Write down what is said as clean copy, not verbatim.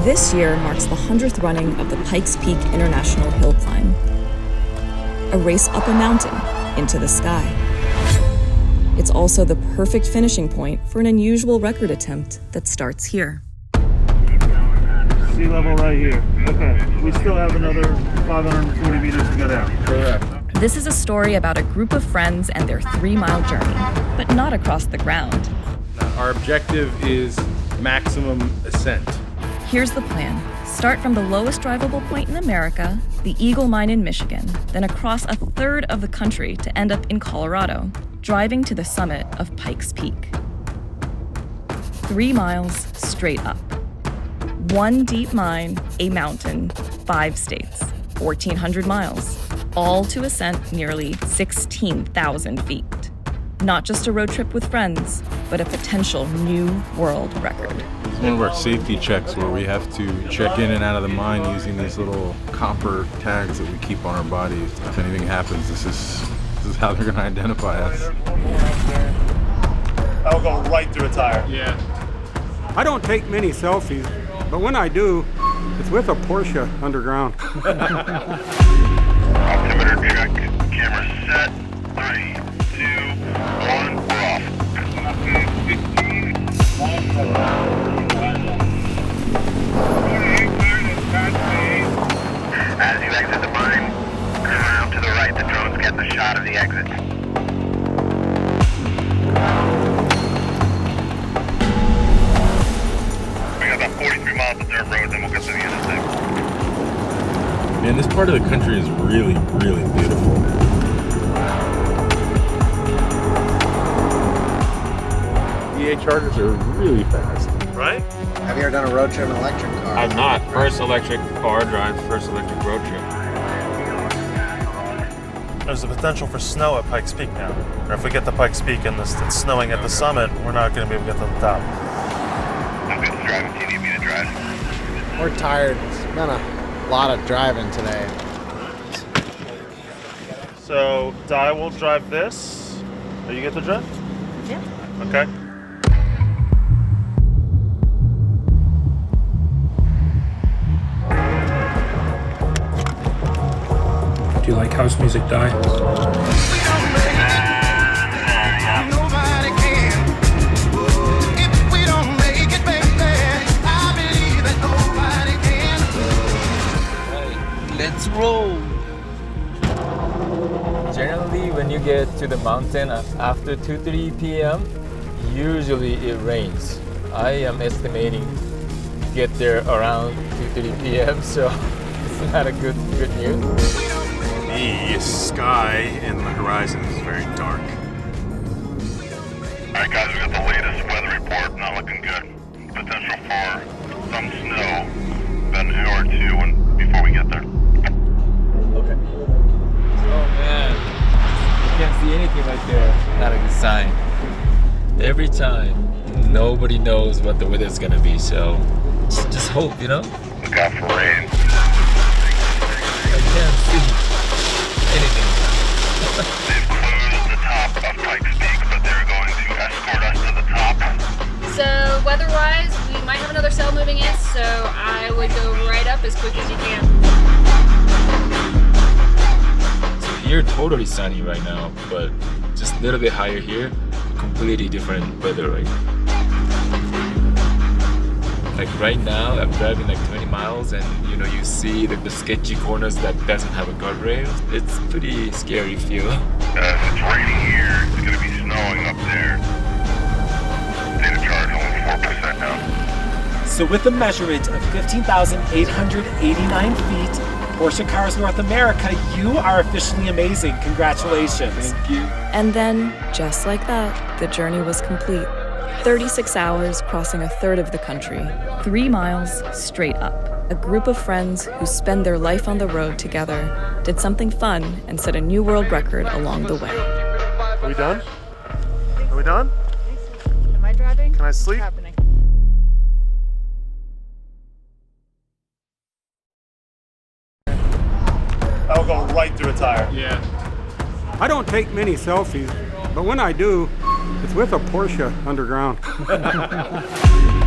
This year marks the 100th running of the Pikes Peak International Hill Climb, a race up a mountain into the sky. It's also the perfect finishing point for an unusual record attempt that starts here. Sea level right here. Okay, we still have another 540 meters to go down. Correct. This is a story about a group of friends and their 3-mile journey, but not across the ground. Our objective is maximum ascent. Here's the plan. Start from the lowest drivable point in America, the Eagle Mine in Michigan, then across a third of the country to end up in Colorado, driving to the summit of Pikes Peak. 3 miles straight up. 1 deep mine, a mountain, 5 states, 1,400 miles, all to ascent nearly 16,000 feet. Not just a road trip with friends, but a potential new world record. It's one of our safety checks where we have to check in and out of the mine using these little copper tags that we keep on our bodies. If anything happens, this is how they're going to identify us. That'll go right through a tire. Yeah. I don't take many selfies, but when I do, it's with a Porsche underground. Altimeter check, camera set, 3, 2, 1, we're off. As you exit the mine, turn around to the right, the drone's getting a shot of the exit. We got about 43 miles of dirt road, then we'll get to the interstate. Man, this part of the country is really, really beautiful. EA chargers are really fast. Right? Have you ever done a road trip in an electric car? I've not. First electric car drive, first electric road trip. There's a potential for snow at Pikes Peak now. Or if we get to Pikes Peak and it's snowing at the summit, we're not going to be able to get to the top. I'm good to drive if you need me to drive. We're tired. It's been a lot of driving today. So, Di will drive this. Are you get to drive? Yeah. Okay. Do you like house music, Di? Let's roll! Generally, when you get to the mountain after 2-3 p.m., usually it rains. I am estimating to get there around 2-3 p.m., so it's not a good news. The sky and the horizon is very dark. Alright guys, we got the latest weather report, not looking good. Potential for some snow, about an hour or two before we get there. Okay. Oh man, you can't see anything right there. Not a good sign. Every time, nobody knows what the weather's gonna be, so just hope, you know? Look out for rain. I can't see anything. They've closed the top of Pikes Peak, but they're going to escort us to the top. So weather-wise, we might have another cell moving in, so I would go right up as quick as you can. So here totally sunny right now, but just a little bit higher here, completely different weather right now. Like right now, I'm driving like 20 miles and you see the sketchy corners that doesn't have a guardrail. It's pretty scary feel. If it's raining here, it's going to be snowing up there. State of charge only 4% now. So with a measurement of 15,889 feet, Porsche Cars North America, you are officially amazing. Congratulations. Thank you. And then, just like that, the journey was complete. 36 hours crossing a third of the country, 3 miles straight up. A group of friends who spend their life on the road together did something fun and set a new world record along the way. Are we done? Are we done? Am I driving? Can I sleep? What's happening? That'll go right through a tire. Yeah. I don't take many selfies, but when I do, it's with a Porsche underground.